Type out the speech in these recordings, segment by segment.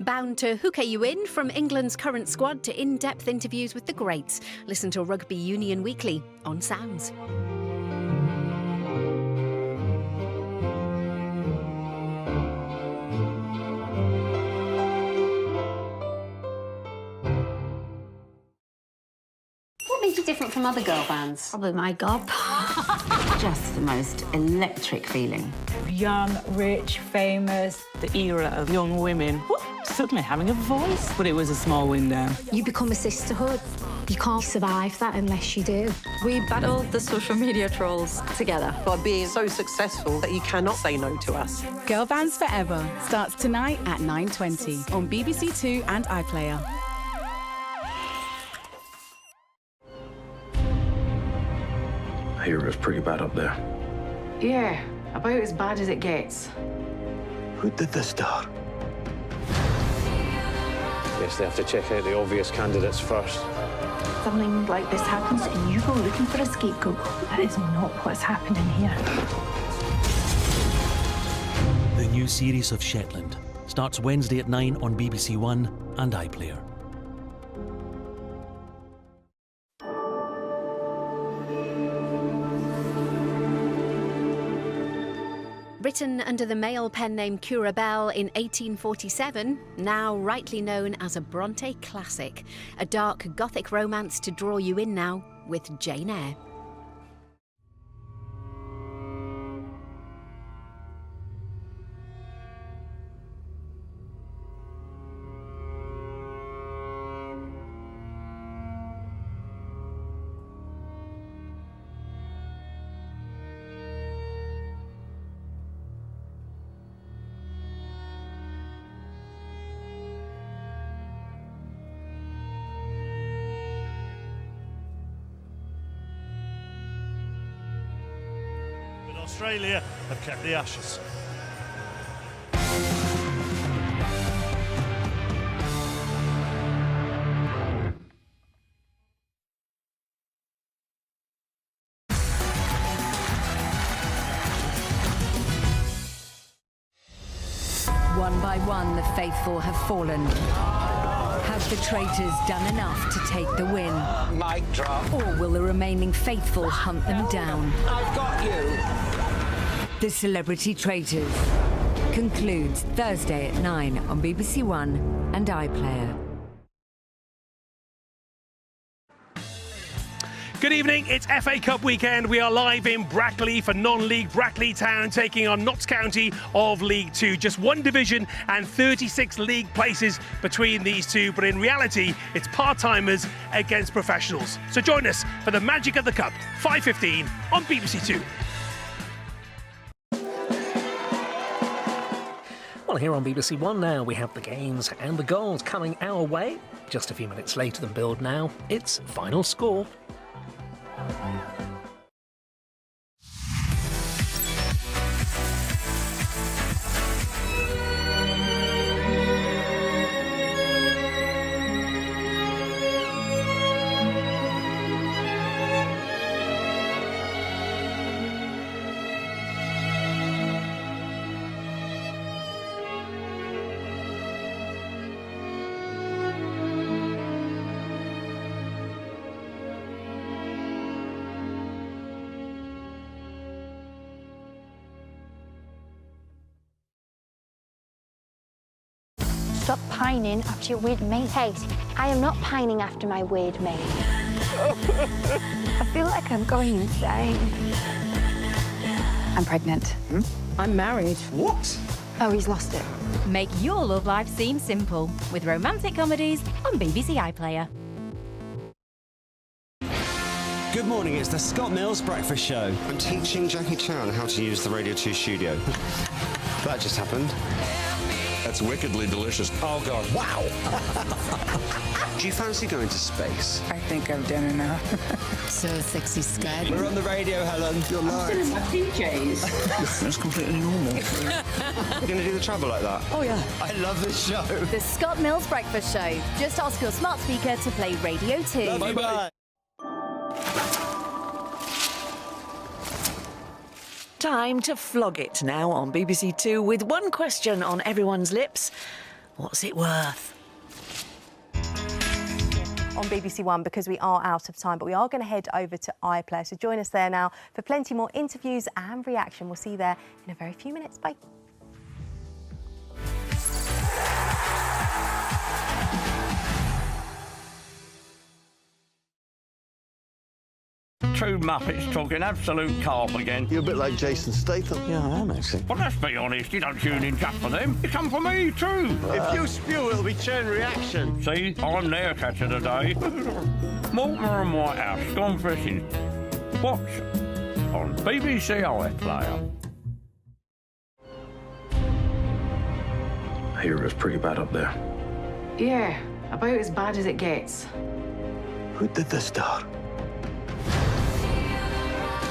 Bound to hook you in, from England's current squad to in-depth interviews with the greats. Listen to Rugby Union Weekly on Sounds. What made you different from other girl bands? Probably my gob. Just the most electric feeling. Young, rich, famous. The era of young women suddenly having a voice. But it was a small window. You become a sisterhood. You can't survive that unless you do. We battled the social media trolls together. By being so successful that you cannot say no to us. Girl Bands Forever starts tonight at 9:20 on BBC Two and iPlayer. I hear it was pretty bad up there. Yeah, about as bad as it gets. Who did this to her? Yes, they have to check out the obvious candidates first. Something like this happens and you go looking for a scapegoat. That is not what's happening here. The new series of Shetland starts Wednesday at 9 on BBC One and iPlayer. Written under the male pen name Currer Bell in 1847, now rightly known as a Bronte classic, a dark Gothic romance to draw you in now with Jane Eyre. Australia have kept the Ashes. One by one, the faithful have fallen. Have the traitors done enough to take the win? Mic drop. Or will the remaining faithful hunt them down? I've got you. The Celebrity Traitors concludes Thursday at 9 on BBC One and iPlayer. Good evening, it's FA Cup weekend. We are live in Brackley for non-league Brackley Town taking on Notts County of League Two. Just one division and 36 league places between these two, but in reality, it's part-timers against professionals. So join us for the magic of the cup, 5:15 on BBC Two. Well, here on BBC One now, we have the games and the goals coming our way. Just a few minutes later than billed now, it's final score. Stop pining after your weird mate. Hey, I am not pining after my weird mate. I feel like I'm going insane. I'm pregnant. I'm married. What? Oh, he's lost it. Make your love life seem simple with romantic comedies on BBC iPlayer. Good morning, it's the Scott Mills Breakfast Show. I'm teaching Jackie Chan how to use the Radio 2 studio. That just happened. That's wickedly delicious. Oh, God, wow! Do you fancy going to space? I think I've done enough. So sexy, Scott. We're on the radio, Helen. You're live. I'm PJs. That's completely normal. You're going to do the travel like that? Oh, yeah. I love this show. The Scott Mills Breakfast Show. Just ask your smart speaker to play Radio 2. Bye-bye. Time to flog it now on BBC Two with one question on everyone's lips. What's it worth? On BBC One, because we are out of time, but we are going to head over to iPlayer. So join us there now for plenty more interviews and reaction. We'll see you there in a very few minutes. Bye. Two Muppets talking absolute carp again. You're a bit like Jason Statham. Yeah, I am actually. Well, let's be honest, you don't tune in just for them. You come for me too. If you spew, it'll be chain reaction. See, I'm their catcher today. Mortimer and Whitehouse, gone fishing. Watch on BBC iPlayer. Eyre is pretty bad up there. Yeah, about as bad as it gets. Who did this to her?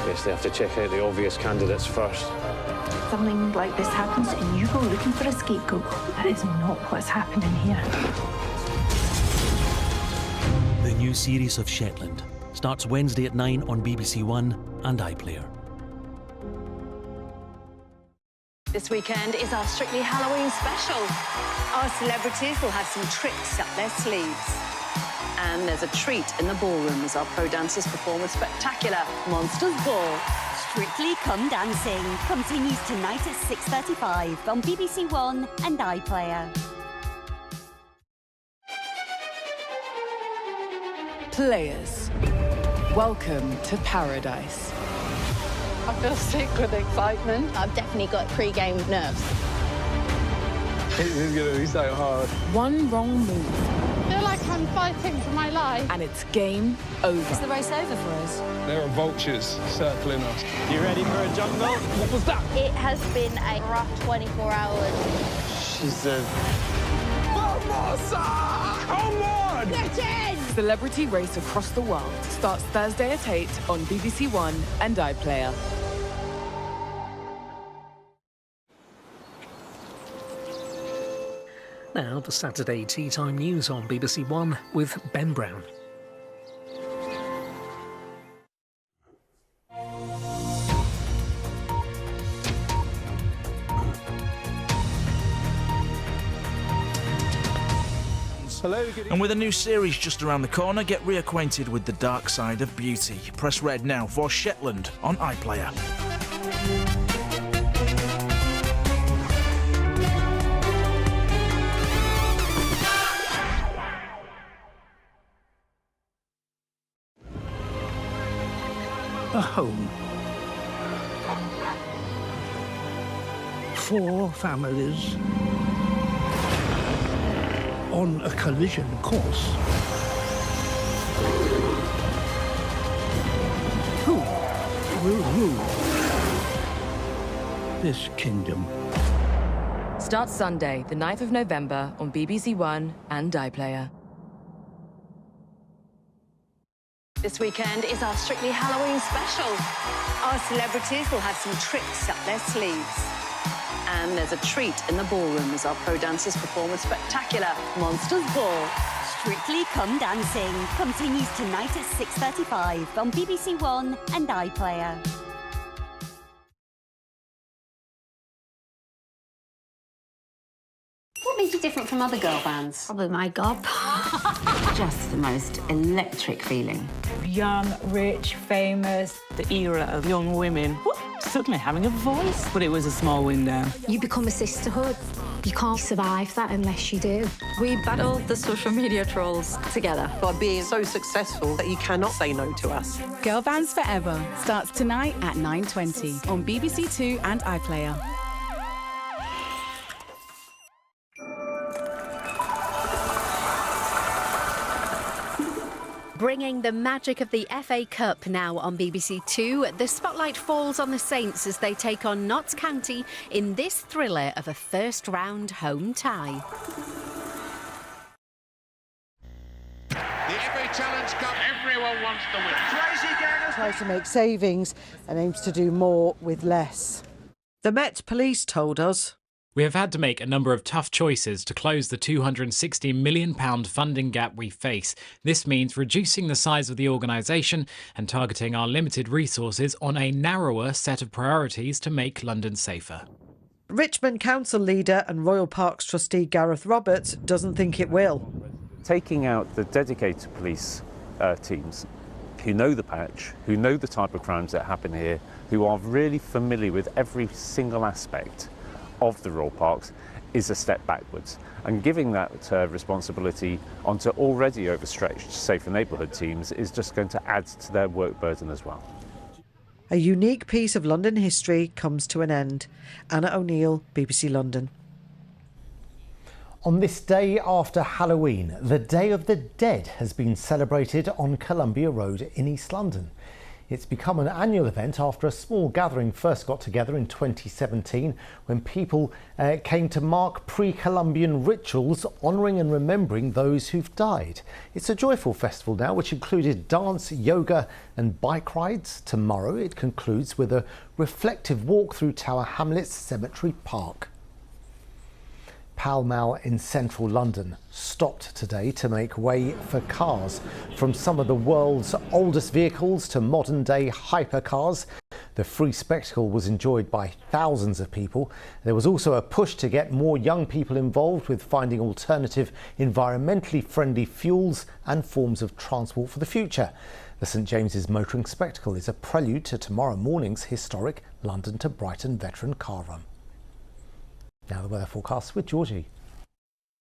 Guess they have to check out the obvious candidates first. Something like this happens and you go looking for a scapegoat. That is not what's happening here. The new series of Shetland starts Wednesday at 9 on BBC One and iPlayer. This weekend is our Strictly Halloween special. Our celebrities will have some tricks up their sleeves. And there's a treat in the ballroom as our pro dancers perform a spectacular Monsters Ball. Strictly Come Dancing continues tonight at 6:35 on BBC One and iPlayer. Players, welcome to paradise. I feel sick with excitement. I've definitely got pre-game nerves. This is going to be so hard. One wrong move, I feel like I'm fighting for my life. and it's game over. Is the race over for us? There are vultures circling us. You ready for a jungle? What was that? It has been a rough 24 hours. She said... Come on! Get in! Celebrity Race Across the World starts Thursday at 8 on BBC One and iPlayer. Now, the Saturday Tea Time News on BBC One with Ben Brown. And with a new series just around the corner, get reacquainted with the dark side of beauty. Press red now for Shetland on iPlayer. A home. 4 families on a collision course. Who will rule this kingdom? Starts Sunday, the 9th of November on BBC One and iPlayer. This weekend is our Strictly Halloween special. Our celebrities will have some tricks up their sleeves. And there's a treat in the ballroom as our pro dancers perform a spectacular Monsters Ball. Strictly Come Dancing continues tonight at 6:35 on BBC One and iPlayer. What makes you different from other girl bands? Probably my gob. Just the most electric feeling. Young, rich, famous. The era of young women suddenly having a voice, but it was a small window. You become a sisterhood. You can't survive that unless you do. We battle the social media trolls together. By being so successful that you cannot say no to us. Girl Bands Forever starts tonight at 9:20 on BBC Two and iPlayer. Bringing the magic of the FA Cup now on BBC Two, the spotlight falls on the Saints as they take on Notts County in this thriller of a first-round home tie. The FA Challenge Cup, everyone wants to win. Tracy Gagnon tries to make savings and aims to do more with less. The Met Police told us. We have had to make a number of tough choices to close the £260 million funding gap we face. This means reducing the size of the organisation and targeting our limited resources on a narrower set of priorities to make London safer. Richmond Council leader and Royal Parks trustee Gareth Roberts doesn't think it will. Taking out the dedicated police teams who know the patch, who know the type of crimes that happen here, who are really familiar with every single aspect of the Royal Parks, is a step backwards. And giving that responsibility onto already overstretched safer neighbourhood teams is just going to add to their work burden as well. A unique piece of London history comes to an end. Anna O'Neill, BBC London. On this day after Halloween, the Day of the Dead has been celebrated on Columbia Road in East London. It's become an annual event after a small gathering first got together in 2017 when people came to mark pre-Columbian rituals honouring and remembering those who've died. It's a joyful festival now, which included dance, yoga and bike rides. Tomorrow it concludes with a reflective walk through Tower Hamlets Cemetery Park. Pall Mall in central London stopped today to make way for cars. From some of the world's oldest vehicles to modern-day hypercars, the free spectacle was enjoyed by thousands of people. There was also a push to get more young people involved with finding alternative, environmentally friendly fuels and forms of transport for the future. The St James's Motoring Spectacle is a prelude to tomorrow morning's historic London to Brighton veteran car run. Now the weather forecast with Georgie.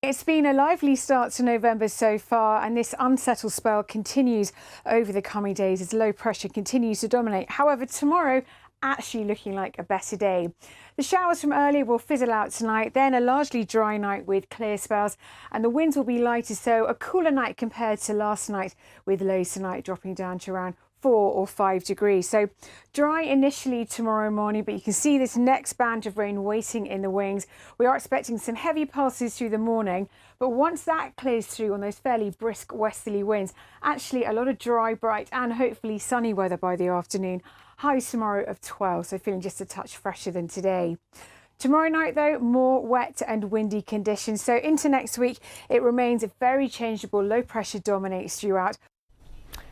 It's been a lively start to November so far, and this unsettled spell continues over the coming days as low pressure continues to dominate. However, tomorrow actually looking like a better day. The showers from earlier will fizzle out tonight, then a largely dry night with clear spells, and the winds will be lighter, so a cooler night compared to last night, with lows tonight dropping down to around 4 or 5 degrees. So dry initially tomorrow morning, but you can see this next band of rain waiting in the wings. We are expecting some heavy pulses through the morning, but once that clears through on those fairly brisk westerly winds, actually a lot of dry, bright and hopefully sunny weather by the afternoon. Highs tomorrow of 12, so feeling just a touch fresher than today. Tomorrow night, though, more wet and windy conditions. So into next week, it remains very changeable. Low pressure dominates throughout.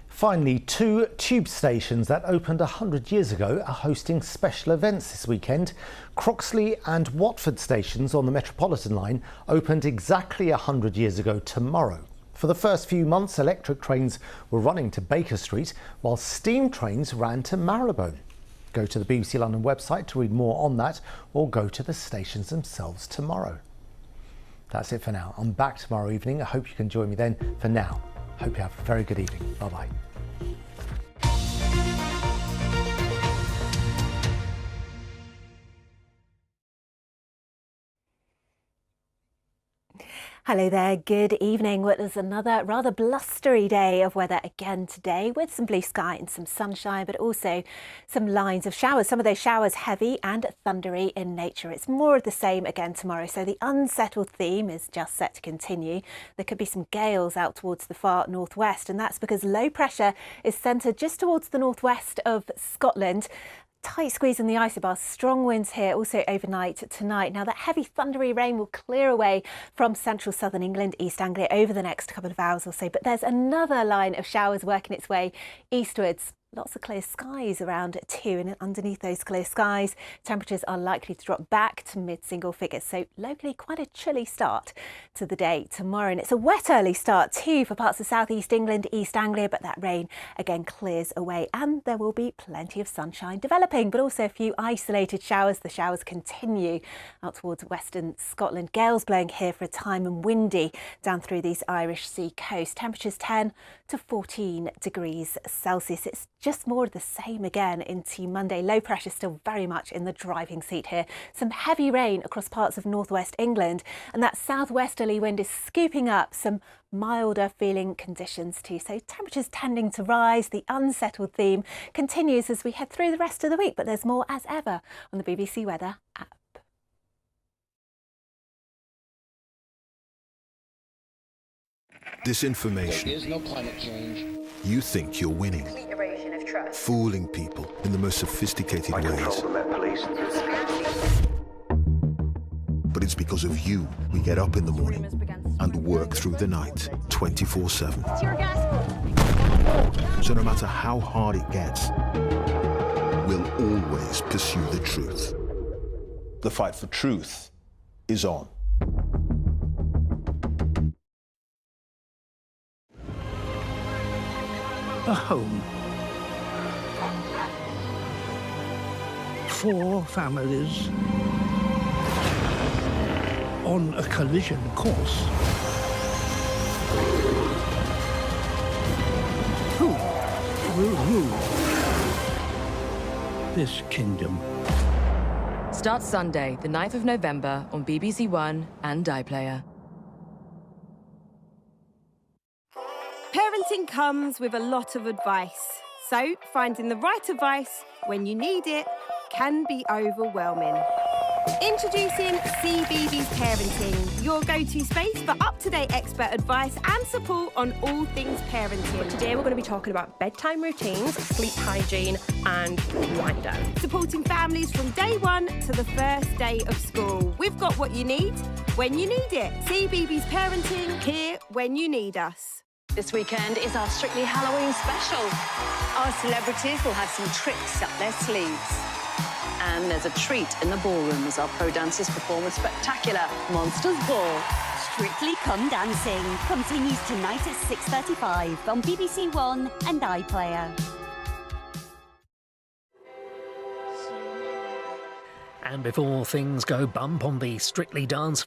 Finally, 2 tube stations that opened 100 years ago are hosting special events this weekend. Croxley and Watford stations on the Metropolitan line opened exactly 100 years ago tomorrow. For the first few months, electric trains were running to Baker Street, while steam trains ran to Marylebone. Go to the BBC London website to read more on that, or go to the stations themselves tomorrow. That's it for now. I'm back tomorrow evening. I hope you can join me then. For now, hope you have a very good evening. Bye-bye. Hello there, good evening. Well, it was another rather blustery day of weather again today, with some blue sky and some sunshine, but also some lines of showers. Some of those showers heavy and thundery in nature. It's more of the same again tomorrow, so the unsettled theme is just set to continue. There could be some gales out towards the far northwest, and that's because low pressure is centred just towards the northwest of Scotland. Tight squeeze in the isobars, strong winds here also overnight tonight. Now that heavy thundery rain will clear away from central southern England, East Anglia over the next couple of hours or so, but there's another line of showers working its way eastwards. Lots of clear skies around too, and underneath those clear skies, temperatures are likely to drop back to mid-single figures. So locally, quite a chilly start to the day tomorrow. And it's a wet early start too for parts of southeast England, East Anglia, but that rain again clears away and there will be plenty of sunshine developing, but also a few isolated showers. The showers continue out towards western Scotland. Gales blowing here for a time and windy down through these Irish Sea coast. Temperatures 10 to 14 degrees Celsius. It's just more of the same again into Monday. Low pressure still very much in the driving seat here. Some heavy rain across parts of northwest England, and that southwesterly wind is scooping up some milder feeling conditions too. So temperatures tending to rise. The unsettled theme continues as we head through the rest of the week, but there's more as ever on the BBC Weather app. Disinformation. There's no climate change. You think you're winning. Erosion of trust. Fooling people in the most sophisticated ways. But it's because of you we get up in the morning and work through the night 24/7. So no matter how hard it gets, we'll always pursue the truth. The fight for truth is on. A home. 4 families on a collision course. Who will rule this kingdom? Starts Sunday, the 9th of November on BBC One and iPlayer. Parenting comes with a lot of advice, so finding the right advice when you need it can be overwhelming. Introducing CBeebies Parenting, your go-to space for up-to-date expert advice and support on all things parenting. Today we're going to be talking about bedtime routines, sleep hygiene and wind down. Supporting families from day one to the first day of school. We've got what you need when you need it. CBeebies Parenting, here when you need us. This weekend is our Strictly Halloween special. Our celebrities will have some tricks up their sleeves. And there's a treat in the ballroom as our pro dancers perform a spectacular Monsters Ball. Strictly Come Dancing continues tonight at 6:35 on BBC One and iPlayer. And before things go bump on the Strictly Dance